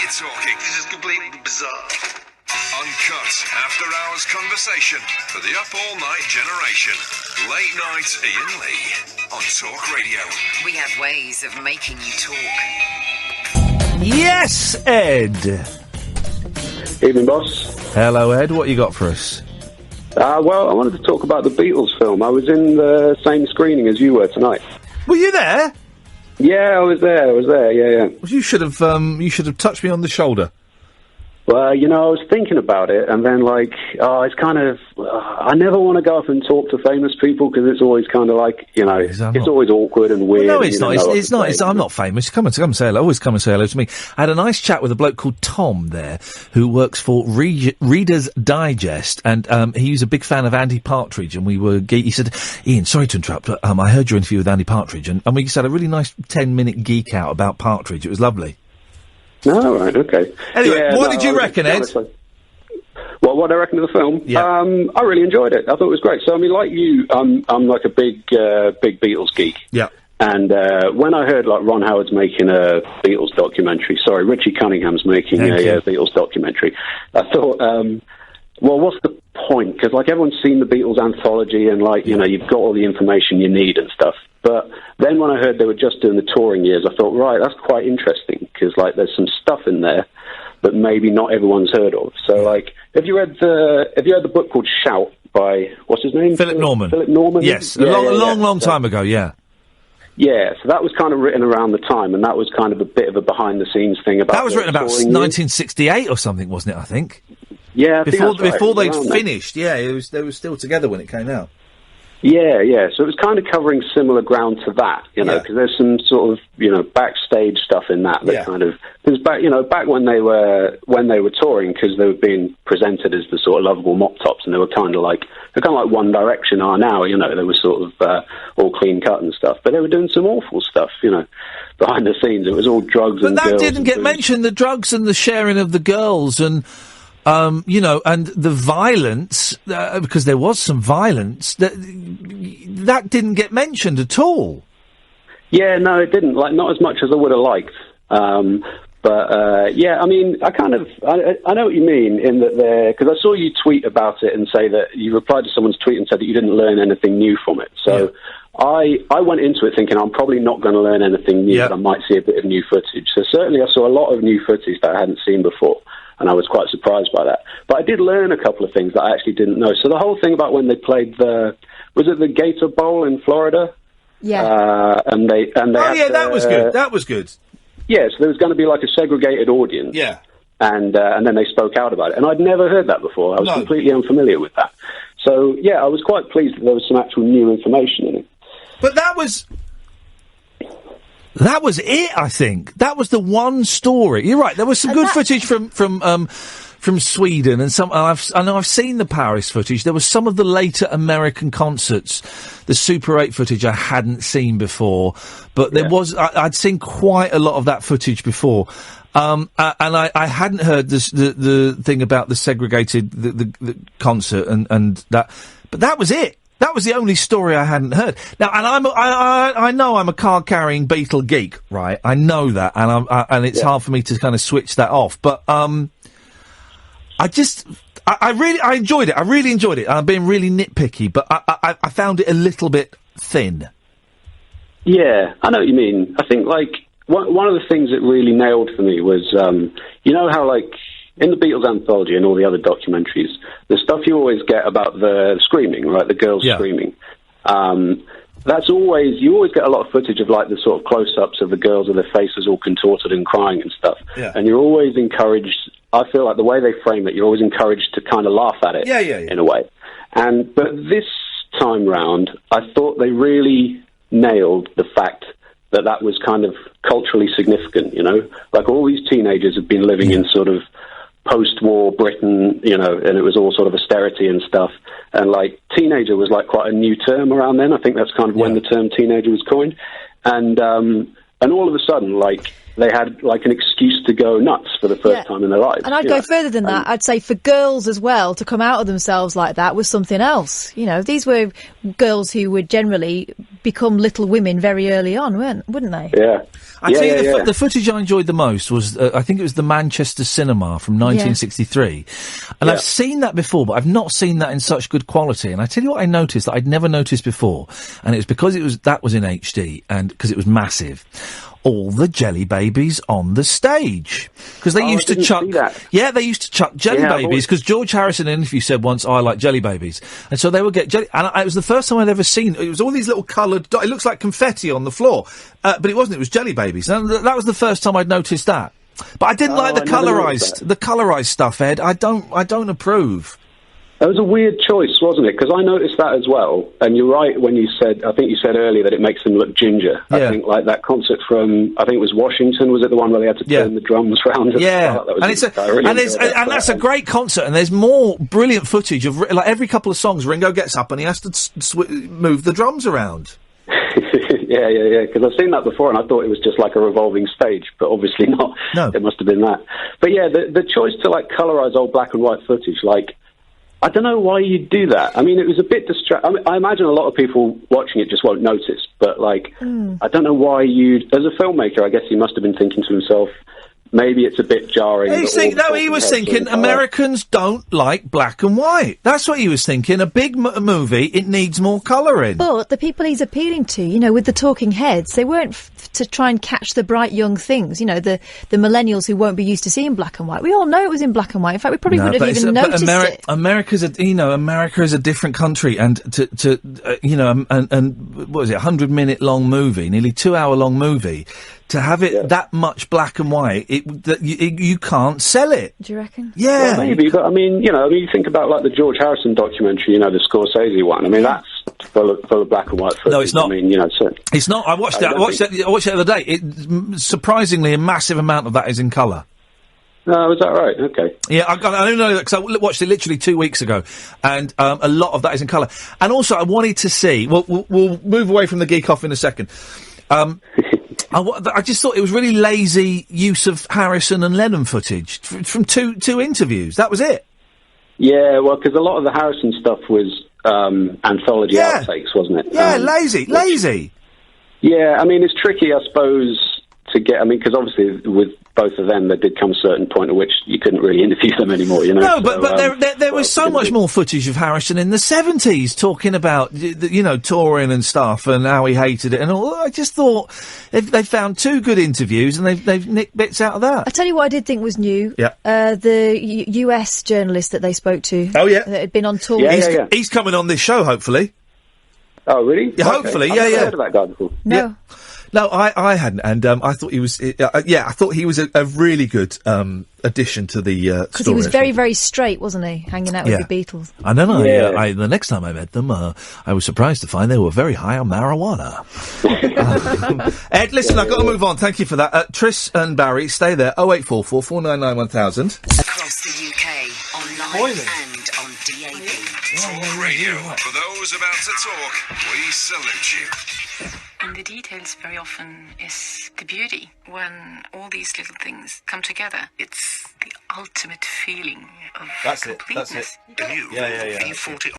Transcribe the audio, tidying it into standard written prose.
you're talking. This is completely bizarre. Uncut, after-hours conversation for the up-all-night generation. Late night Iain Lee on Talk Radio. We have ways of making you talk. Yes, Ed. Evening, boss. Hello, Ed. What you got for us? Well, I wanted to talk about the Beatles film. I was in the same screening as you were tonight. Were you there? Yeah, I was there. Yeah. Well, you should have touched me on the shoulder. Well, I was thinking about it, and then, it's kind of... I never want to go up and talk to famous people, because it's always kind of it's always awkward and weird. Well, no, it's not. It's not. I'm not famous. Come and say hello. Always come and say hello to me. I had a nice chat with a bloke called Tom there, who works for Reader's Digest, and he was a big fan of Andy Partridge, and he said, Iain, sorry to interrupt, but I heard your interview with Andy Partridge, and we just had a really nice 10-minute geek out about Partridge. It was lovely. Oh, right, okay. Anyway, what did you reckon, Ed? Well, what I reckon of the film? Yeah. I really enjoyed it. I thought it was great. So, I mean, like you, I'm like a big Beatles geek. Yeah. And when I heard, Ron Howard's making a Beatles documentary, Richie Cunningham's making a Beatles documentary, I thought, well, what's the point? Because, everyone's seen the Beatles anthology and, you've got all the information you need and stuff. But then when I heard they were just doing the touring years, I thought, right, that's quite interesting, because, there's some stuff in there that maybe not everyone's heard of. So, have you read the book called Shout by, what's his name? Philip Norman. Philip Norman? Yes, a long time ago, yeah. Yeah, so that was kind of written around the time, and that was kind of a bit of a behind-the-scenes thing about... That was written about 1968 or something, wasn't it, I think? Yeah, I think that's right. Before they'd finished, they were still together when it came out. Yeah. So it was kind of covering similar ground to that, because there's some sort of, backstage stuff in that kind of... Because back when they were touring, because they were being presented as the sort of lovable mop tops, and they were kind of like One Direction are now, they were sort of all clean cut and stuff, but they were doing some awful stuff, behind the scenes. It was all drugs and girls. But that didn't get mentioned, the drugs and the sharing of the girls and... and the violence, because there was some violence, that didn't get mentioned at all. Yeah, no, it didn't. Not as much as I would have liked. I mean, I know what you mean in that because I saw you tweet about it and say that you replied to someone's tweet and said that you didn't learn anything new from it. So I went into it thinking I'm probably not going to learn anything new, but I might see a bit of new footage. So certainly I saw a lot of new footage that I hadn't seen before. And I was quite surprised by that. But I did learn a couple of things that I actually didn't know. So the whole thing about when they played was it the Gator Bowl in Florida? Yeah. That was good. That was good. Yeah, so there was going to be a segregated audience. Yeah. And then they spoke out about it. And I'd never heard that before. I was completely unfamiliar with that. So, I was quite pleased that there was some actual new information in it. But that was it, I think. That was the one story. You're right. There was some good footage from Sweden, and I know I've seen the Paris footage. There was some of the later American concerts, the Super 8 footage I hadn't seen before, but there was I'd seen quite a lot of that footage before. And I hadn't heard the thing about the segregated the concert and that, but that was it. That was the only story I hadn't heard. Now, and I know I'm a card-carrying Beatle geek, right? I know that, and it's hard for me to kind of switch that off. But I enjoyed it. I really enjoyed it. I'm being really nitpicky, but I found it a little bit thin. Yeah, I know what you mean. I think one of the things that really nailed for me was how in the Beatles anthology and all the other documentaries, the stuff you always get about the screaming, right? The girls screaming. That's always, you always get a lot of footage of the sort of close-ups of the girls with their faces all contorted and crying and stuff. Yeah. And you're always encouraged, I feel like the way they frame it, you're always encouraged to kind of laugh at it in a way. But this time round, I thought they really nailed the fact that was kind of culturally significant, all these teenagers have been living in sort of post-war Britain, and it was all sort of austerity and stuff. And teenager was quite a new term around then. I think that's kind of when the term teenager was coined. And all of a sudden, they had an excuse to go nuts for the first time in their lives. And I'd go further than that. I'd say for girls as well to come out of themselves like that was something else. These were girls who would generally become Little Women very early on, wouldn't they? Yeah. I tell you, the footage I enjoyed the most was, I think it was the Manchester Cinema from 1963. And I've seen that before, but I've not seen that in such good quality. And I tell you what I noticed that I'd never noticed before, and it was because that was in HD, and because it was massive. All the jelly babies on the stage, because they used to chuck. Yeah, they used to chuck jelly babies, because George Harrison in an interview said once, "I like jelly babies," and so they would get jelly. And it was the first time I'd ever seen. It was all these little coloured. It looks like confetti on the floor, but it wasn't. It was jelly babies. And that was the first time I'd noticed that. But I didn't like the colourised stuff, Ed. I don't approve. It was a weird choice, wasn't it? Because I noticed that as well. And you're right when you said, I think you said earlier that it makes them look ginger. I think like that concert from, I think it was Washington, was it the one where they had to turn the drums round? Yeah, and that's a great concert. And there's more brilliant footage of, like, every couple of songs, Ringo gets up and he has to move the drums around. Yeah, because I've seen that before and I thought it was just like a revolving stage, but obviously not. No. It must have been that. But yeah, the choice to like colorise old black and white footage, like, I don't know why you'd do that. I mean, it was a bit distracting. I mean, I imagine a lot of people watching it just won't notice, but like, I don't know why as a filmmaker, I guess he must have been thinking to himself, maybe it's a bit jarring. He was thinking Americans don't like black and white. That's what he was thinking. A big movie, it needs more colouring. But the people he's appealing to, you know, with the talking heads, they weren't to try and catch the bright young things, you know, the millennials who won't be used to seeing black and white. We all know it was in black and white. In fact, we probably wouldn't have even noticed it. America is a different country, and and what was it, 100-minute long movie, nearly 2-hour long movie. To have it that much black and white, you can't sell it. Do you reckon? Yeah. Well, maybe, but I mean, you think about like the George Harrison documentary, the Scorsese one. I mean, that's full of black and white footage. No, it's not. I mean, it's not. I watched it the other day. Surprisingly, a massive amount of that is in colour. Oh, is that right? Okay. Yeah, I don't know that because I watched it literally 2 weeks ago, and a lot of that is in colour. And also, I wanted to see. We'll move away from the geek off in a second. I just thought it was really lazy use of Harrison and Lennon footage from two interviews. That was it. Yeah, well, because a lot of the Harrison stuff was anthology outtakes, wasn't it? Yeah, lazy. Yeah, I mean, it's tricky, I suppose, to get. I mean, because obviously with both of them, there did come a certain point at which you couldn't really interview them anymore. No, but there was so much more footage of Harrison in the 70s talking about touring and stuff and how he hated it and all. I just thought they found two good interviews and they've nicked bits out of that. I tell you what I did think was new. Yeah. The US journalist that they spoke to. Oh yeah, that had been on tour. Yeah. He's coming on this show, hopefully. Oh really? Yeah, hopefully. I've never heard of that guy before. No. Yeah. No, I hadn't, and I thought he was. I thought he was a really good addition to the story. Because he was very, very straight, wasn't he? Hanging out with the Beatles. I don't know. Yeah. The next time I met them, I was surprised to find they were very high on marijuana. Ed, listen, I've got to move on. Thank you for that. Triss and Barry, stay there. 0844 499 1000. Across the UK, online and on DAB. Talk Radio. For those about to talk, we salute you. In the details very often is the beauty. When all these little things come together, it's the ultimate feeling of completeness. That's it. The new V40